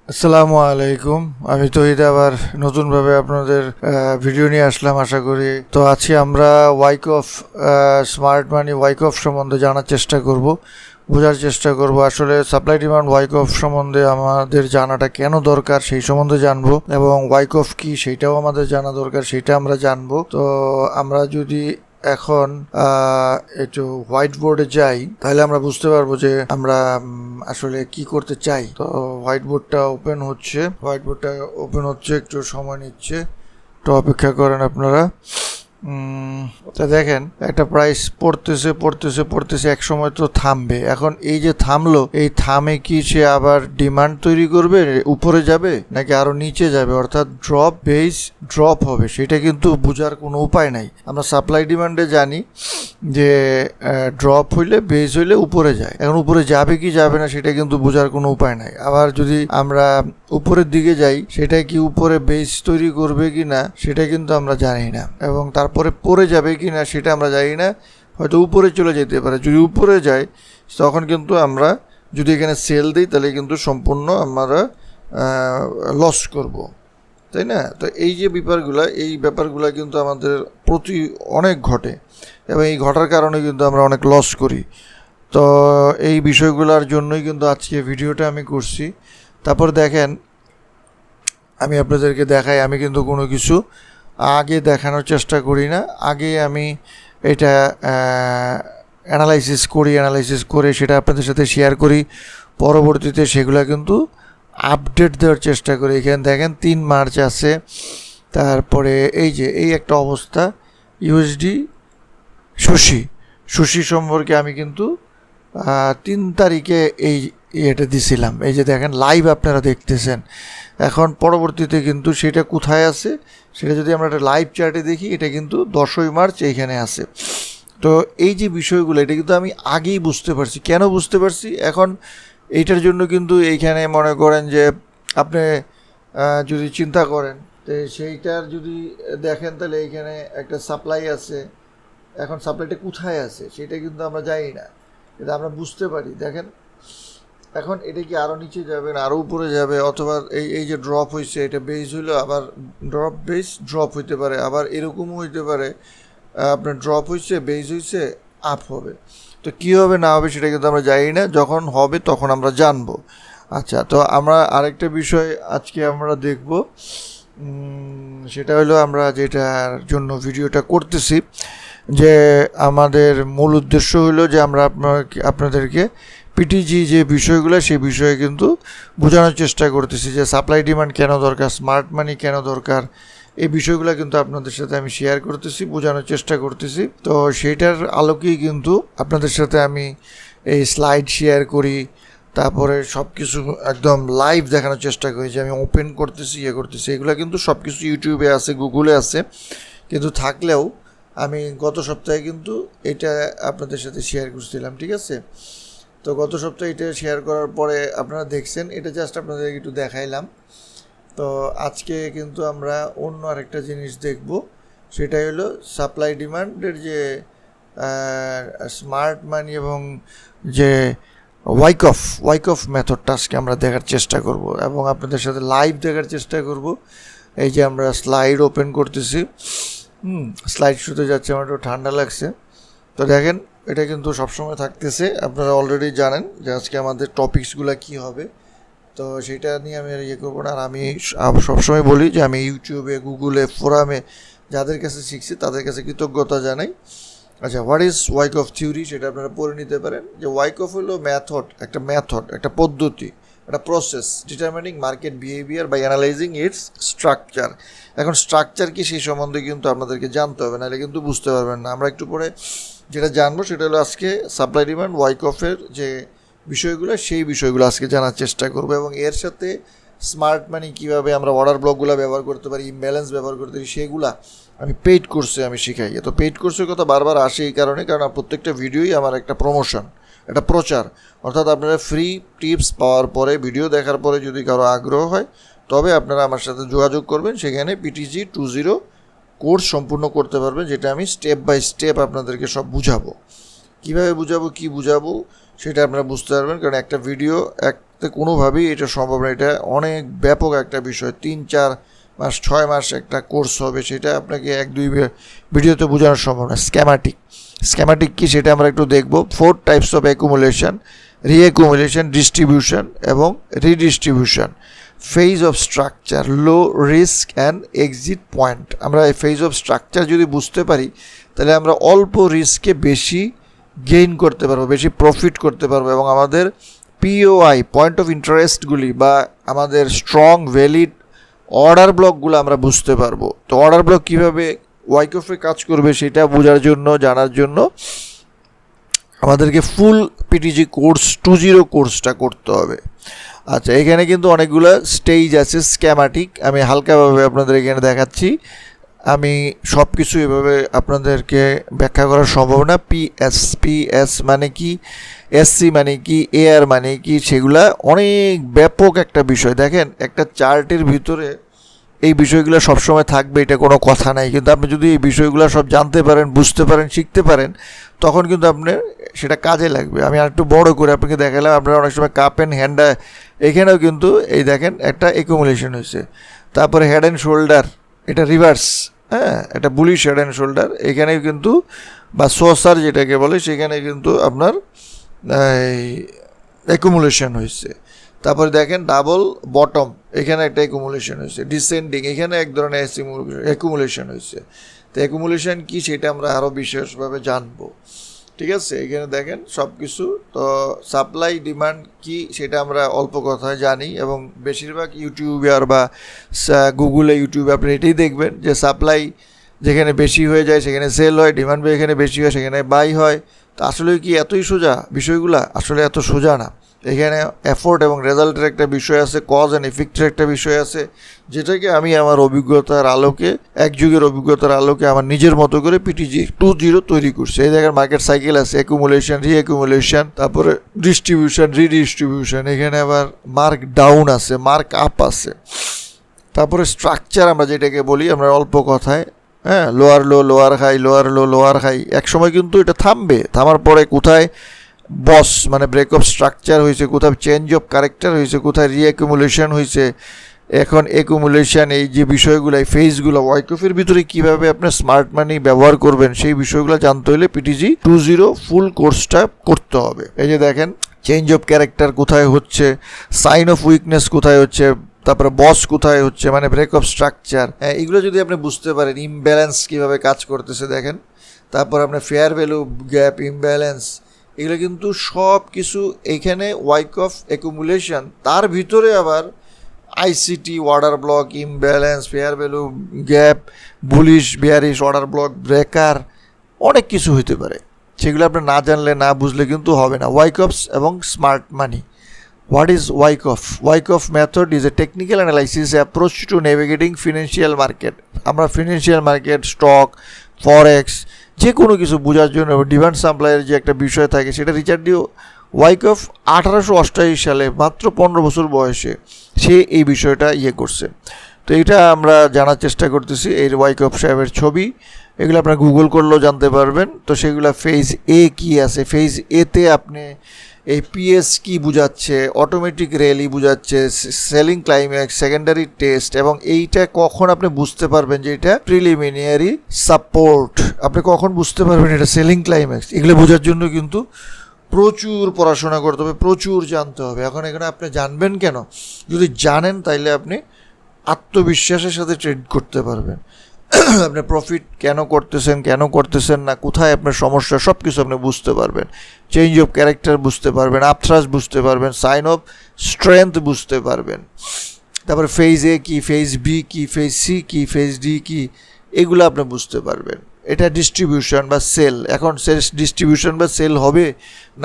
আসসালামু আলাইকুম, আমি তহিদ আবার নতুনভাবে আপনাদের ভিডিও নিয়ে আসলাম আশা করি। তো আজকে আমরা ওয়াইকফ স্মার্ট মানি ওয়াইকফ সম্বন্ধে জানার চেষ্টা করব, বোঝার চেষ্টা করব আসলে সাপ্লাই ডিমান্ড ওয়াইকফ সম্বন্ধে আমাদের জানাটা কেন দরকার সেই সম্বন্ধে জানবো, এবং ওয়াইকফ কি সেইটাও আমাদের জানা দরকার, সেটা আমরা জানবো। তো আমরা যদি এখন একটু হোয়াইট বোর্ডে যাই তাহলে আমরা বুঝতে পারবো যে আমরা আসলে কি করতে চাই। তো হোয়াইট বোর্ডটা ওপেন হচ্ছে, একটু সময় নিচ্ছে, একটু অপেক্ষা করেন আপনারা। তা দেখেন একটা প্রাইস পড়তেছে, এক সময় তো থামবে। এখন এই যে থামলো, এই থামে কি সে আবার ডিমান্ড তৈরি করবে, উপরে যাবে নাকি আরো নিচে যাবে, অর্থাৎ ড্রপ হবে, সেটা কিন্তু বোঝার কোনো উপায় নাই। আমরা সাপ্লাই ডিমান্ডে জানি যে ড্রপ হইলে বেস হইলে উপরে যায়, এখন উপরে যাবে কি যাবে না সেটা কিন্তু বোঝার কোনো উপায় নাই। আবার যদি আমরা উপরের দিকে যাই, সেটা কি উপরে বেস তৈরি করবে কি না সেটা কিন্তু আমরা জানি না, এবং তারপরে পড়ে যাবে কি না সেটা আমরা জানি না, হয়তো উপরে চলে যেতে পারে। যদি উপরে যায় তখন কিন্তু আমরা যদি এখানে সেল দিই তাহলে কিন্তু সম্পূর্ণ আমরা লস করব, তাই না? তো এই যে ব্যাপারগুলো কিন্তু আমাদের প্রতি অনেক ঘটে, এবং এই ঘটার কারণে কিন্তু আমরা অনেক লস করি। তো এই বিষয়গুলোর জন্যই কিন্তু আজকে ভিডিওটা আমি করছি। তারপর দেখেন, আমি আপনাদেরকে দেখাই, আমি কিন্তু কোনো কিছু আগে দেখানোর চেষ্টা করি না, আগে আমি এটা অ্যানালাইসিস করে সেটা আপনাদের সাথে শেয়ার করি, পরবর্তীতে সেগুলো কিন্তু আপডেট দেওয়ার চেষ্টা করি। এখানে দেখেন 3 মার্চ আছে, তারপরে এই একটা অবস্থা ইউএসডি সুশি সম্পর্কে আমি কিন্তু 3 তারিখে এটা দিছিলাম। এই যে দেখেন লাইভ আপনারা দেখতেছেন। এখন পরবর্তীতে কিন্তু সেটা কোথায় আছে সেটা যদি আমরা একটা লাইভ চার্টে দেখি, এটা কিন্তু 10ই মার্চ এইখানে আছে। তো এই যে বিষয়গুলো এটা কিন্তু আমি আগেই বুঝতে পারছি। কেন বুঝতে পারছি? এখন এইটার জন্য কিন্তু এইখানে মনে করেন যে আপনি যদি চিন্তা করেন তো সেইটার যদি দেখেন তাহলে এইখানে একটা সাপ্লাই আছে। এখন সাপ্লাইটা কোথায় আছে সেটা কিন্তু আমরা জানি না, এটা আমরা বুঝতে পারি। দেখেন এখন এটা কি আরও নিচে যাবে না আরও উপরে যাবে, অথবা এই যে ড্রপ হয়েছে এটা বেস হইলো, আবার ড্রপ হইতে পারে, আবার এরকমও হইতে পারে আপনার ড্রপ হয়েছে বেস হয়েছে আপ হবে। তো কী হবে না হবে সেটা কিন্তু আমরা জানি না, যখন হবে তখন আমরা জানবো। আচ্ছা, তো আমরা আরেকটা বিষয় আজকে আমরা দেখব, সেটা হলো আমরা যেটার জন্য ভিডিওটা করতেছি, যে আমাদের মূল উদ্দেশ্য হলো যে আমরা আপনাদেরকে পিটিজি যে বিষয়গুলো সেই বিষয়ে কিন্তু বোঝানোর চেষ্টা করতেছি, যে সাপ্লাই ডিমান্ড কেন দরকার, স্মার্ট মানি কেন দরকার, এই বিষয়গুলো কিন্তু আপনাদের সাথে আমি শেয়ার করতেছি, বোঝানোর চেষ্টা করতেছি। তো সেইটার আলোকেই কিন্তু আপনাদের সাথে আমি এই স্লাইড শেয়ার করি, তারপরে সব কিছু একদম লাইভ দেখানোর চেষ্টা করি, যে আমি ওপেন করতেছি করতেছি। এগুলো কিন্তু সব কিছু ইউটিউবে আছে, গুগলে আছে, কিন্তু থাকলেও আমি গত সপ্তাহে কিন্তু এটা আপনাদের সাথে শেয়ার করছিলাম, ঠিক আছে? তো গত সপ্তাহে এটা শেয়ার করার পরে আপনারা দেখছেন, এটা জাস্ট আপনাদের একটু দেখাইলাম। তো আজকে কিন্তু আমরা অন্য আরেকটা জিনিস দেখব, সেটাই হলো সাপ্লাই ডিমান্ডের যে স্মার্ট মানি এবং যে ওয়াইকফ মেথডটা আজকে আমরা দেখার চেষ্টা করব, এবং আপনাদের সাথে লাইভ দেখার চেষ্টা করব। এই যে আমরা স্লাইড ওপেন করতেছি, স্লাইড শুতে যাচ্ছে, আমার একটু ঠান্ডা লাগছে। তো দেখেন এটা কিন্তু সবসময় থাকতেছে, আপনারা অলরেডি জানেন যে আজকে আমাদের টপিকসগুলো কী হবে। তো সেটা নিয়ে আমি আর করবো না। আর আমি সবসময় বলি যে আমি ইউটিউবে, গুগলে, ফোরামে যাদের কাছে শিখছি তাদের কাছে কৃতজ্ঞতা জানাই। আচ্ছা, হোয়াট ইজ ওয়াইকফ থিওরি সেটা আপনারা পড়ে নিতে পারেন। যে ওয়াইকফ হলো একটা পদ্ধতি, একটা process determining market behaviour by analysing its structure. এখন স্ট্রাকচার কি সেই সম্বন্ধে কিন্তু আপনাদেরকে জানতে হবে, নাহলে কিন্তু বুঝতে পারবেন না। আমরা একটু পরে যেটা জানবো সেটা হলো আজকে সাপ্লাই ডিমান্ড ওয়াইকফের যে সেই বিষয়গুলো আজকে জানার চেষ্টা করবো, এবং এর সাথে স্মার্ট মানি কীভাবে আমরা অর্ডার ব্লকগুলো ব্যবহার করতে পারি, ইমব্যালেন্স ব্যবহার করতে পারি, সেগুলা আমি পেইড কোর্সে আমি শিখাই। তো পেইড কোর্সের কথা বারবার আসে এই কারণে, কারণ প্রত্যেকটা ভিডিওই আমার একটা প্রমোশন, একটা প্রচার। অর্থাৎ আপনারা ফ্রি টিপস পাওয়ার পরে, ভিডিও দেখার পরে যদি কারো আগ্রহ হয় তবে আপনারা আমার সাথে যোগাযোগ করবেন। সেখানে PTG 20 কোর্স সম্পূর্ণ করতে পারবেন, যেটা আমি স্টেপ বাই স্টেপ আপনাদেরকে সব বুঝাবো। কীভাবে বুঝাবো, কী বুঝাবো সেটা আপনারা বুঝতে পারবেন, কারণ একটা ভিডিও একটা কোনোভাবেই এটা সম্ভব না। এটা অনেক ব্যাপক একটা বিষয়, 3-4 মাস 6 মাস একটা কোর্স হবে, সেটা আপনাকে 1-2 ভিডিওতে বোঝানো সম্ভব না। স্ক্যামাটিক কি সেটা আমরা একটু দেখব। 4 টাইপস অফ অ্যাকুমুলেশন, রিঅ্যাকুমুলেশন, ডিস্ট্রিবিউশন এবং redistribution. Phase of structure, low risk and exit point. আমরা এই ফেজ অফ স্ট্রাকচার যদি বুঝতে পারি তাহলে আমরা অল্প রিস্কে বেশি গেইন করতে পারবো, বেশি প্রফিট করতে পারবো, এবং আমাদের পিওআই পয়েন্ট অফ ইন্টারেস্টগুলি বা আমাদের স্ট্রং ভ্যালিড অর্ডার ব্লকগুলো আমরা বুঝতে পারবো। তো অর্ডার ব্লক কীভাবে ওয়াইকফে কাজ করবে সেটা বোঝার জন্য, জানার জন্য আমাদেরকে ফুল পিটিজি কোর্স 2.0 কোর্সটা করতে হবে। আচ্ছা, এখানে কিন্তু অনেকগুলো স্টেজ আছে স্ক্যামাটিক, আমি হালকাভাবে আপনাদের এখানে দেখাচ্ছি। আমি সব কিছু এভাবে আপনাদেরকে ব্যাখ্যা করা সম্ভব না। পিএস মানে কি, এসসি মানে কি, এআর মানে কি, সেগুলা অনেক ব্যাপক একটা বিষয়। দেখেন, একটা চার্টের ভিতরে এই বিষয়গুলো সবসময় থাকবে, এটা কোনো কথা নাই, কিন্তু আপনি যদি এই বিষয়গুলো সব জানতে পারেন, বুঝতে পারেন, শিখতে পারেন, তখন কিন্তু আপনার সেটা কাজে লাগবে। আমি আর একটু বড় করে আপনাকে দেখালাম। আপনারা অনেক সময় কাপ অ্যান্ড হ্যান্ডা, এখানেও কিন্তু এই দেখেন একটা অ্যাকুমুলেশন হয়েছে। তারপরে হেড অ্যান্ড শোল্ডার, এটা রিভার্স, হ্যাঁ, এটা বুলিশ হেড অ্যান্ড শোল্ডার, এখানেও কিন্তু, বা সোসার যেটাকে বলে, সেখানে কিন্তু আপনার অ্যাকুমুলেশন হয়েছে। তারপরে দেখেন ডাবল বটম, এখানে একটা অ্যাকুমুলেশন হয়েছে। ডিসেন্ডিং, এখানে এক ধরনের অ্যাকুমুলেশন হয়েছে। তো অ্যাকুমুলেশন কি সেটা আমরা আরও বিশেষভাবে জানবো, ঠিক আছে। এখানে দেখেন সব কিছু। তো সাপ্লাই ডিমান্ড কি সেটা আমরা অল্প কথায় জানি, এবং বেশিরভাগ ইউটিউবার বা গুগলে, ইউটিউবে আপনি এটাই দেখবেন যে সাপ্লাই যেখানে বেশি হয়ে যায় সেখানে সেল হয়, ডিমান্ড যেখানে বেশি হয় সেখানে বাই হয়। তো আসলে কি এতই সোজা বিষয়গুলো? আসলে এত সোজা না। এখানে এফোর্ট এবং রেজাল্টের একটা বিষয় আছে, কজ অ্যান্ড এফেক্টের একটা বিষয় আছে, যেটাকে আমি আমার অভিজ্ঞতার আলোকে, এক যুগের অভিজ্ঞতার আলোকে আমার নিজের মতো করে পিটিজি 2.0 তৈরি করছে। এই দেখেন মার্কেট সাইকেল আছে, অ্যাকুমুলেশন, রিঅ্যাকুমুলেশন, তারপরে ডিস্ট্রিবিউশন, রিডিস্ট্রিবিউশন, এখানে আবার মার্ক ডাউন আছে, মার্ক আপ আছে। তারপরে স্ট্রাকচার আমরা যেটাকে বলি, আমরা অল্প কথায়, হ্যাঁ, lower low, lower high, lower low, lower high, একসময় কিন্তু এটা থামবে। থামার পরে কোথায় বস মানে ব্রেক অফ স্ট্রাকচার হয়েছে, কোথায় চেঞ্জ অফ ক্যারেক্টার হয়েছে, কোথায় রিঅ্যাকুমুলেশন হয়েছে। এখন অ্যাকুমুলেশন, এই যে বিষয়গুলো, এই ফেজগুলো ওয়াইকফের ভিতরে কীভাবে আপনার স্মার্ট মানি ব্যবহার করবেন সেই বিষয়গুলো জানতে হলে পিটিজি 2.0 ফুল কোর্সটা করতে হবে। এই যে দেখেন, চেঞ্জ অফ ক্যারেক্টার কোথায় হচ্ছে, সাইন অফ উইকনেস কোথায় হচ্ছে, তারপরে বস কোথায় হচ্ছে, মানে ব্রেক অফ স্ট্রাকচার, এগুলো যদি আপনি বুঝতে পারেন, ইমব্যালেন্স কীভাবে কাজ করতেছে দেখেন, তারপর আপনার ফেয়ার ভ্যালু গ্যাপ, ইমব্যালেন্স, এগুলো কিন্তু সব কিছু এইখানে ওয়াইকফ অ্যাকুমুলেশন। তার ভিতরে আবার ICT, order block, imbalance, fair value gap, bullish bearish, order block, breaker, অনেক কিছু হতে পারে। সেগুলো আপনি না জানলে, না বুঝলে কিন্তু হবে না। ওয়াইকফস এবং smart money. What is Wyckoff? Wyckoff method is a technical analysis approach to navigating financial market. আমরা ফিনান্সিয়াল মার্কেট, স্টক, ফরেক্স, যে কোনো কিছু বোঝার জন্য ডিমান্ড সাপ্লাইয়ের যে একটা বিষয় থাকে, সেটা রিচার্ড ওয়াইকফ 1888 সালে, মাত্র 15 বছর বয়সে সে এই বিষয়টা করছে। তো এটা আমরা জানার চেষ্টা করতেছি। এই ওয়াইকফ সাহেবের ছবি, এগুলো আপনার গুগল করলেও জানতে পারবেন। তো সেগুলো ফেজ এ কী আছে, ফেজ এতে আপনি এই পিএস কি বুঝাচ্ছে, অটোমেটিক র্যালি বুঝাচ্ছে, সেলিং ক্লাইম্যাক্স, সেকেন্ডারি টেস্ট, এবং এইটা কখন আপনি বুঝতে পারবেন যে এটা প্রিলিমিনারি সাপোর্ট, আপনি কখন বুঝতে পারবেন এটা সেলিং ক্লাইম্যাক্স, এগুলো বোঝার জন্য কিন্তু প্রচুর পড়াশোনা করতে হবে, প্রচুর জানতে হবে। এখন এখানে আপনি জানবেন কেন? যদি জানেন তাইলে আপনি আত্মবিশ্বাসের সাথে ট্রেড করতে পারবেন। আপনি প্রফিট কেন করতেছেন না, কোথায় আপনার সমস্যা, সব কিছু আপনি বুঝতে পারবেন। চেঞ্জ অফ ক্যারেক্টার বুঝতে পারবেন, আপথ্রাস্ট বুঝতে পারবেন, সাইন অফ স্ট্রেংথ বুঝতে পারবেন। তারপরে ফেজ এ কি, ফেজ বি কি, ফেজ সি কি, ফেজ ডি কি, এগুলো আপনি বুঝতে পারবেন। এটা ডিস্ট্রিবিউশন বা সেল। এখন ডিস্ট্রিবিউশন বা সেল হবে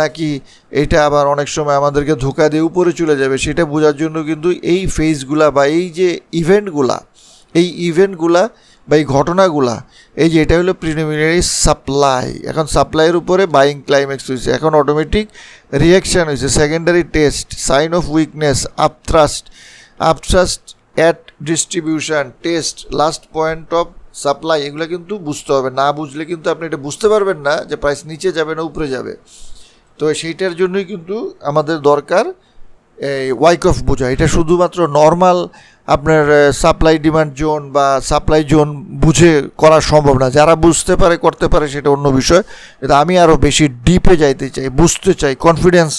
নাকি এটা আবার অনেক সময় আমাদেরকে ধোকা দিয়ে উপরে চলে যাবে, সেটা বোঝার জন্য কিন্তু এই ফেজগুলা বা এই যে ইভেন্টগুলা বা এই ঘটনাগুলা, এই যে এটা হলো প্রিলিমিনারি সাপ্লাই। এখন সাপ্লাইয়ের উপরে বাইং ক্লাইম্যাক্স হয়েছে, এখন অটোমেটিক রিয়াকশান হয়েছে, secondary test, sign of weakness, upthrust at distribution, test, last point of supply এগুলো কিন্তু বুঝতে হবে, না বুঝলে কিন্তু আপনি এটা বুঝতে পারবেন না যে প্রাইস নিচে যাবে না উপরে যাবে। তো সেইটার জন্যই কিন্তু আমাদের দরকার এই ওয়াইকফ বোঝা। এটা শুধুমাত্র নর্মাল আপনার সাপ্লাই ডিমান্ড জোন বা সাপ্লাই জোন বুঝে করা সম্ভব না। যারা বুঝতে পারে করতে পারে সেটা অন্য বিষয়, কিন্তু আমি আরও বেশি ডিপে যাইতে চাই, বুঝতে চাই, কনফিডেন্স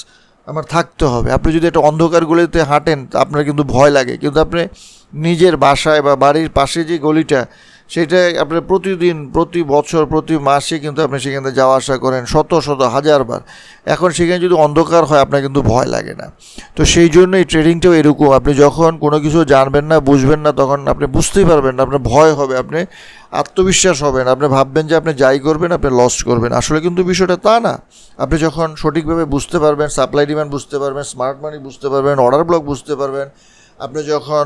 আমার থাকতে হবে। আপনি যদি একটা অন্ধকার গলিতে হাঁটেন আপনার কিন্তু ভয় লাগে, কিন্তু আপনি নিজের বাসায় বা বাড়ির পাশে যে গলিটা সেটা আপনার প্রতিদিন, প্রতি বছর, প্রতি মাসে কিন্তু আপনি সেখানে যাওয়া আসা করেন শত শত হাজারবার। এখন সেখানে যদি অন্ধকার হয় আপনার কিন্তু ভয় লাগে না। তো সেই জন্য এই ট্রেডিংটাও এরকম, আপনি যখন কোনো কিছু জানবেন না, বুঝবেন না, তখন আপনি বুঝতেই পারবেন না, আপনার ভয় হবে, আপনি আত্মবিশ্বাস হবেন, আপনি ভাববেন যে আপনি যাই করবেন আপনি লস করবেন। আসলে কিন্তু বিষয়টা তা না। আপনি যখন সঠিকভাবে বুঝতে পারবেন, সাপ্লাই ডিমান্ড বুঝতে পারবেন, স্মার্ট মানি বুঝতে পারবেন, অর্ডার ব্লক বুঝতে পারবেন, আপনি যখন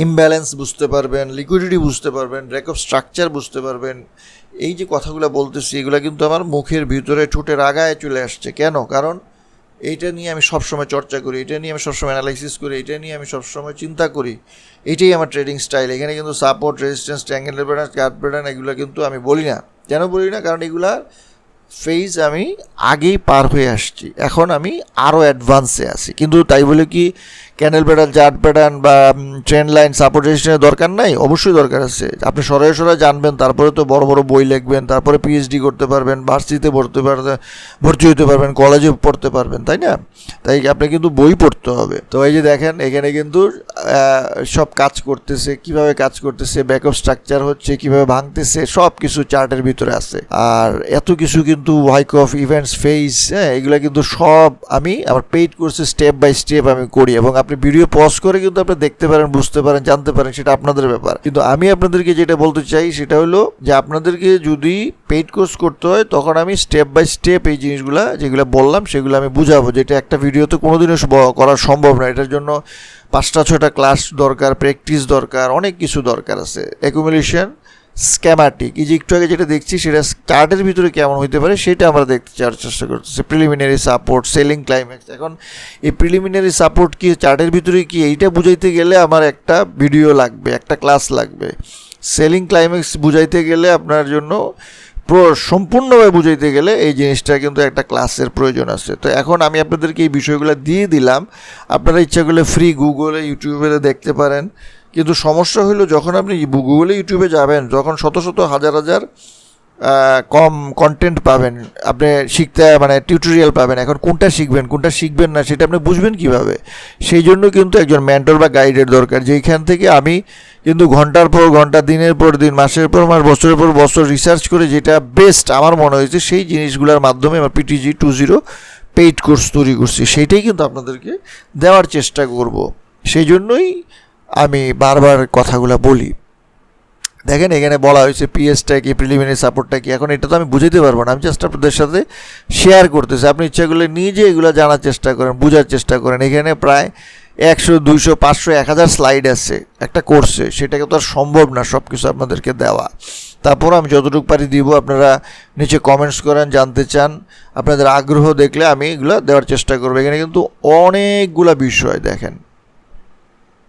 ইমব্যালেন্স বুঝতে পারবেন, লিকুইডিটি বুঝতে পারবেন, রেক অফ স্ট্রাকচার বুঝতে পারবেন। এই যে কথাগুলো বলতেছি এগুলো কিন্তু আমার মুখের ভিতরে ঠোঁটের আগায় চলে আসছে। কেন? কারণ এইটা নিয়ে আমি সবসময় চর্চা করি, এটা নিয়ে আমি সবসময় অ্যানালাইসিস করি, এটা নিয়ে আমি সবসময় চিন্তা করি। এটাই আমার ট্রেডিং স্টাইল। এখানে কিন্তু সাপোর্ট, রেজিস্ট্যান্স, ট্রায়াঙ্গেল প্যাটার্ন, কাট প্যাটার্ন এগুলো কিন্তু আমি বলি না। কেন বলি না? কারণ এগুলার ফেজ আমি আগেই পার হয়ে আসছি, এখন আমি আরও অ্যাডভান্সে আছি। কিন্তু তাই বলে কি ক্যান্ডেল প্যাটার্ন, চার্ট প্যাটার্ন বা ট্রেন্ড লাইন, সাপোর্ট রেজিস্ট্যান্সের দরকার নাই? অবশ্যই দরকার আছে। আপনি সরাসরি জানবেন, তারপরে তো বড় বড় বই লিখবেন, তারপরে পিএইচডি করতে পারবেন, ভার্সিটিতে ভর্তি হতে পারবেন, কলেজে পড়তে পারবেন, তাই না? তাই আপনি কিন্তু বই পড়তে হবে। তো এই যে দেখেন এখানে কিন্তু সব কাজ করতেছে, কিভাবে কাজ করতেছে, ব্যাকআপ স্ট্রাকচার হচ্ছে, কিভাবে ভাঙতেছে, সব কিছু চার্টের ভিতরে আছে। আর এত কিছু কিন্তু ওয়াইকফ, ইভেন্টস, ফেজ, হ্যাঁ, এগুলো কিন্তু সব আমি আমার পেইড কোর্সে স্টেপ বাই স্টেপ আমি করি। এবং আপনি ভিডিও পজ করে কিন্তু আপনি দেখতে পারেন, বুঝতে পারেন, জানতে পারেন, সেটা আপনাদের ব্যাপার। কিন্তু আমি আপনাদেরকে যেটা বলতে চাই সেটা হলো যে আপনাদেরকে যদি পেইড কোর্স করতে হয় তখন আমি স্টেপ বাই স্টেপ এই জিনিসগুলো যেগুলো বললাম সেগুলো আমি বুঝাবো, যেটা একটা ভিডিওতে কোনোদিনও করা সম্ভব না। এটার জন্য 5-6টা ক্লাস দরকার, প্র্যাকটিস দরকার, অনেক কিছু দরকার আছে। অ্যাকুমুলেশন, স্কেমাটিক, এই যে একটু আগে যেটা দেখছি সেটা চার্টের ভিতরে কেমন হইতে পারে সেটা আমরা দেখতে চেষ্টা করতেছি। Preliminary support, selling climax. এখন এই প্রিলিমিনারি সাপোর্ট কি, চার্টের ভিতরে কি, এইটা বুঝাইতে গেলে আমার একটা ভিডিও লাগবে, একটা ক্লাস লাগবে। সেলিং ক্লাইম্যাক্স বুঝাইতে গেলে আপনার জন্য সম্পূর্ণভাবে বুঝাইতে গেলে এই জিনিসটা কিন্তু একটা ক্লাসের প্রয়োজন আছে। তো এখন আমি আপনাদেরকে এই বিষয়গুলো দিয়ে দিলাম, আপনারা ইচ্ছা করলে ফ্রি গুগলে, ইউটিউবে দেখতে পারেন। কিন্তু সমস্যা হলো যখন আপনি গুগলে, ইউটিউবে যাবেন, যখন শত শত হাজার হাজার কম কন্টেন্ট পাবেন, আপনি শিখতে মানে টিউটোরিয়াল পাবেন। এখন কোনটা শিখবেন, কোনটা শিখবেন না সেটা আপনি বুঝবেন কীভাবে? সেই জন্য কিন্তু একজন মেন্টর বা গাইডের দরকার, যেখান থেকে আমি কিন্তু ঘন্টার পর ঘন্টা, দিনের পর দিন, মাসের পর মাস, বছরের পর বছর রিসার্চ করে যেটা বেস্ট আমার মনে হয়েছে সেই জিনিসগুলোর মাধ্যমে আমার PTG 20 পেইড কোর্স তৈরি করছি। সেইটাই কিন্তু আপনাদেরকে দেওয়ার চেষ্টা করব। সেই জন্যই আমি বারবার কথাগুলো বলি। দেখেন এখানে বলা হয়েছে পিএসটা কি, প্রিলিমিনারি সাপোর্টটা কি। এখন এটা তো আমি বুঝাইতে পারবো না, আমি জাস্ট আপনাদের সাথে শেয়ার করতেছি। আপনি ইচ্ছা করলে নিজে এগুলো জানার চেষ্টা করেন, বোঝার চেষ্টা করেন। এখানে প্রায় 100, 200, 500, 1000 স্লাইড আছে একটা কোর্সে, সেটাকে তো আর সম্ভব না সব কিছু আপনাদেরকে দেওয়া। তারপর আমি যতটুকু পারি দিব। আপনারা নিচে কমেন্টস করেন, জানতে চান, আপনাদের আগ্রহ দেখলে আমি এগুলো দেওয়ার চেষ্টা করবো। এখানে কিন্তু অনেকগুলো বিষয় দেখেন,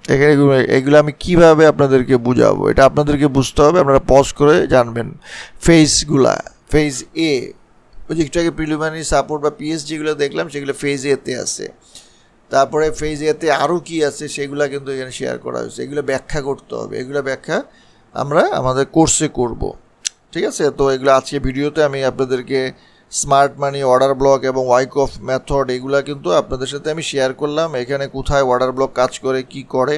এখানে এগুলো আমি কীভাবে আপনাদেরকে বুঝাবো এটা আপনাদেরকে বুঝতে হবে। আপনারা পজ করে জানবেন। ফেজগুলা, ফেজ এ, ওই যে একটু আগে প্রিলিমিনারি সাপোর্ট বা পিএস যেগুলো দেখলাম সেগুলো ফেজ এতে আছে। তারপরে ফেজ এতে আরও কী আছে সেগুলো কিন্তু এখানে শেয়ার করা হয়েছে। এগুলো ব্যাখ্যা করতে হবে, এগুলো ব্যাখ্যা আমরা আমাদের কোর্সে করব, ঠিক আছে? তো এগুলো আজকে ভিডিওতে আমি আপনাদেরকে স্মার্ট মানি, অর্ডার ব্লক এবং ওয়াইকফ মেথড এগুলো কিন্তু আপনাদের সাথে আমি শেয়ার করলাম। এখানে কোথায় অর্ডার ব্লক কাজ করে, কি করে,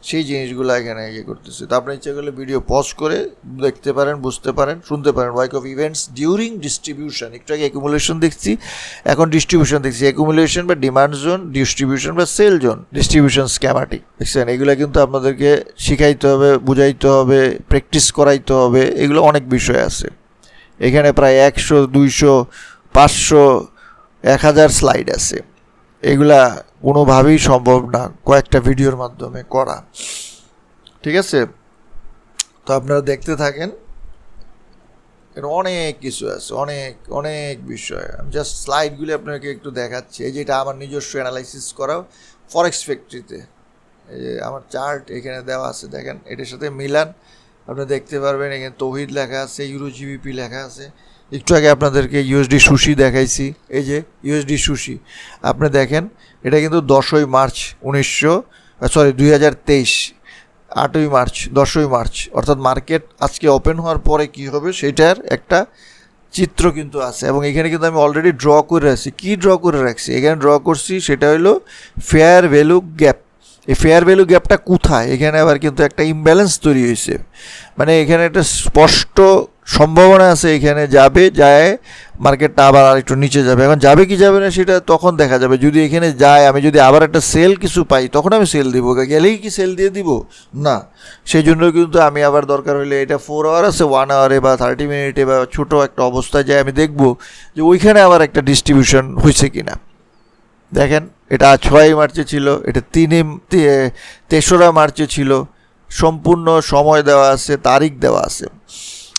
সেই জিনিসগুলো এখানে করতেছি। তো আপনি ইচ্ছা করলে ভিডিও পজ করে দেখতে পারেন, বুঝতে পারেন, শুনতে পারেন। ওয়াইকফ ইভেন্টস ডিউরিং ডিস্ট্রিবিউশন, একটু আগে অ্যাকুমুলেশন দেখছি, এখন ডিস্ট্রিবিউশন দেখছি। অ্যাকুমুলেশন বা ডিমান্ড জোন, ডিস্ট্রিবিউশন বা সেল জোন, ডিস্ট্রিবিউশন, স্ক্যামাটিক, দেখছেন? এগুলো কিন্তু আপনাদেরকে শিখাইতে হবে, বুঝাইতে হবে, প্র্যাকটিস করাইতে হবে। এগুলো অনেক বিষয় আছে। এখানে প্রায় 100, 200, 500, 1000 স্লাইড আছে। এগুলা কোনোভাবেই সম্ভব না কয়েকটা ভিডিওর মাধ্যমে করা, ঠিক আছে? তো আপনারা দেখতে থাকেন, এর অনেক কিছু আছে, অনেক অনেক বিষয়। আমি জাস্ট স্লাইডগুলি আপনাকে একটু দেখাচ্ছি। এই যে এটা আমার নিজস্ব অ্যানালাইসিস করা ফরেক্স ফ্যাক্টরিতে, এই যে আমার চার্ট এখানে দেওয়া আছে, দেখেন এটার সাথে মিলান, আপনারা দেখতে পারবেন এখানে তৌহিদ লেখা আছে, ইউরো জিবিপি লেখা আছে। একটু আগে আপনাদেরকে ইউএসডি সুশি দেখাইছি, এই যে ইউএসডি সুশি আপনি দেখেন, এটা কিন্তু 10ই মার্চ 2023, 8ই মার্চ 10ই মার্চ, অর্থাৎ মার্কেট আজকে ওপেন হওয়ার পরে কি হবে সেটার একটা চিত্র কিন্তু আছে। এবং এখানে কিন্তু আমি অলরেডি ড্র করে রাখছি। কি ড্র করে রাখছি? এখানে ড্র করছি সেটা হলো ফেয়ার ভ্যালু গ্যাপ। এই ফেয়ার ভ্যালু গ্যাপটা কোথায়? এখানে আবার কিন্তু একটা ইমব্যালেন্স তৈরি হয়েছে, মানে এখানে একটা স্পষ্ট সম্ভাবনা আছে এখানে যাবে, যায় মার্কেটটা আবার আরেকটু নিচে যাবে। এখন যাবে কি যাবে না সেটা তখন দেখা যাবে। যদি এখানে যায়, আমি যদি আবার একটা সেল কিছু পাই তখন আমি সেল দিব, গেলেই কি সেল দিয়ে দিব না। সেই জন্য কিন্তু আমি আবার দরকার হলে এটা 4 আওয়ার আছে, 1 আওয়ারে বা 30 মিনিটে বা ছোটো একটা অবস্থায় যায় আমি দেখব যে ওইখানে আবার একটা ডিস্ট্রিবিউশন হয়েছে কি না। দেখেন এটা 6ই মার্চে ছিল, এটা 3রা মার্চে ছিল, সম্পূর্ণ সময় দেওয়া আছে, তারিখ দেওয়া আছে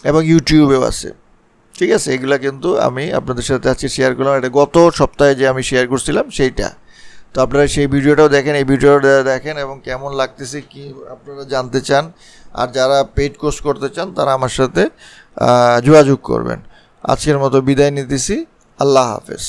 এবং ইউটিউবেও আছে। ঠিক আছে, এগুলা কিন্তু আমি আপনাদের সাথে আজকে শেয়ার করলাম। এটা গত সপ্তাহে যে আমি শেয়ার করছিলাম সেইটা। তো আপনারা সেই ভিডিওটাও দেখেন, এই ভিডিওটা দেখেন এবং কেমন লাগতেছে কি আপনারা জানতে চান। আর যারা পেইড কোর্স করতে চান তারা আমার সাথে যোগাযোগ করবেন। আজকের মতো বিদায় নিতেছি, আল্লাহ হাফেজ।